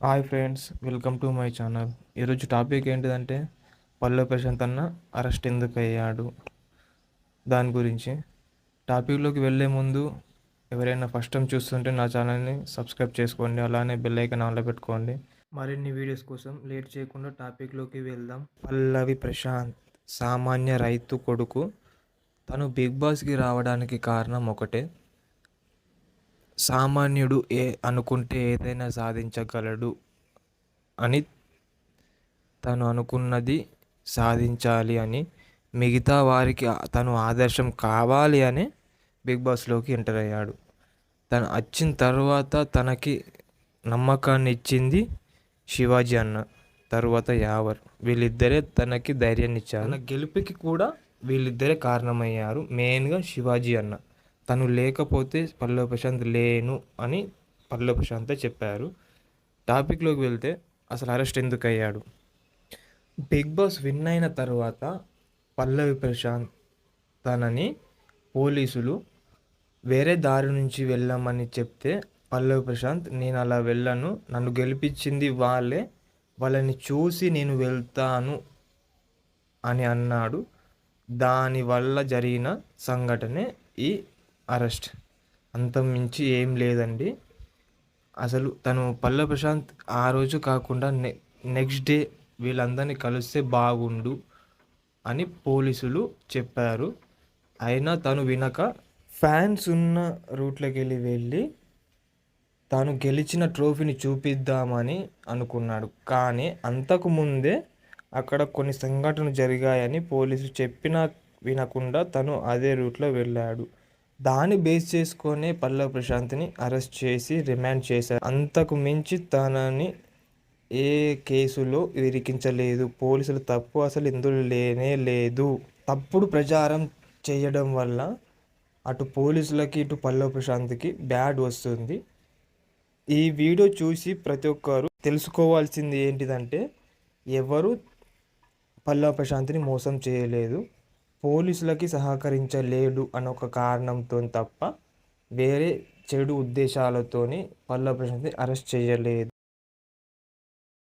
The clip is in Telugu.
Hi friends, welcome to my channel. ఈరోజు టాపిక్ ఏంటిదంటే పల్లవి ప్రశాంత్ అన్న అరెస్ట్ ఎందుకు అయ్యాడు దాని గురించి. టాపిక్లోకి వెళ్ళే ముందు ఎవరైనా ఫస్ట్ టైం చూస్తుంటే నా ఛానల్ని సబ్స్క్రైబ్ చేసుకోండి, అలానే బెల్ ఐకాన్ ఆన్లో పెట్టుకోండి. మరిన్ని వీడియోస్ కోసం లేట్ చేయకుండా టాపిక్లోకి వెళ్దాం. పల్లవి ప్రశాంత్ సామాన్య రైతు కొడుకు. తను బిగ్ బాస్కి రావడానికి కారణం ఒకటే, సామాన్యుడు అనుకుంటే ఏదైనా సాధించగలడు అని, తను అనుకున్నది సాధించాలి అని, మిగతా వారికి తను ఆదర్శం కావాలి అని బిగ్ బాస్లోకి ఎంటర్ అయ్యాడు. తను వచ్చిన తర్వాత తనకి నమ్మకాన్ని ఇచ్చింది శివాజీ అన్న, తర్వాత యావర్. వీళ్ళిద్దరే తనకి ధైర్యాన్ని ఇచ్చారు. తన గెలుపుకి కూడా వీళ్ళిద్దరే కారణమయ్యారు. మెయిన్గా శివాజీ అన్న. తను లేకపోతే పల్లవి ప్రశాంత్ లేను అని పల్లవి ప్రశాంతే చెప్పారు. టాపిక్లోకి వెళ్తే అసలు అరెస్ట్ ఎందుకు అయ్యాడు. బిగ్ బాస్ విన్ అయిన తర్వాత పల్లవి ప్రశాంత్ తనని పోలీసులు వేరే దారి నుంచి వెళ్ళమని చెప్తే, పల్లవి ప్రశాంత్ నేను అలా వెళ్ళను, నన్ను గెలిపించింది వాళ్ళే, వాళ్ళని చూసి నేను వెళ్తాను అని అన్నాడు. దానివల్ల జరిగిన సంఘటనే ఈ అరెస్ట్. అంతమించి ఏం లేదండి. అసలు తను పల్లవి ప్రశాంత్ ఆ రోజు కాకుండా నెక్స్ట్ డే వీళ్ళందరినీ కలిస్తే బాగుండు అని పోలీసులు చెప్పారు. అయినా తను వినక ఫ్యాన్స్ ఉన్న రూట్లోకి వెళ్ళి తాను గెలిచిన ట్రోఫీని చూపిద్దామని అనుకున్నాడు. కానీ అంతకుముందే అక్కడ కొన్ని సంఘటనలు జరిగాయని పోలీసులు చెప్పినా వినకుండా తను అదే రూట్లో వెళ్ళాడు. దాన్ని బేస్ చేసుకొని పల్లవి ప్రశాంత్ని అరెస్ట్ చేసి రిమాండ్ చేశారు. అంతకు మించి తనని ఏ కేసులో ఇరికించలేదు. పోలీసుల తప్పు అసలు ఇందులో లేనే లేదు. తప్పుడు ప్రచారం చేయడం వల్ల అటు పోలీసులకి ఇటు పల్లవి ప్రశాంత్కి బ్యాడ్ వస్తుంది. ఈ వీడియో చూసి ప్రతి ఒక్కరు తెలుసుకోవాల్సింది ఏంటిదంటే, ఎవరు పల్లవి ప్రశాంత్ని మోసం చేయలేదు, పోలీసులకి సహకరించలేడు అన్న ఒక కారణంతో తప్ప వేరే చెడు ఉద్దేశాలతోని పల్లవి ప్రశాంత్ని అరెస్ట్ చేయలేదు.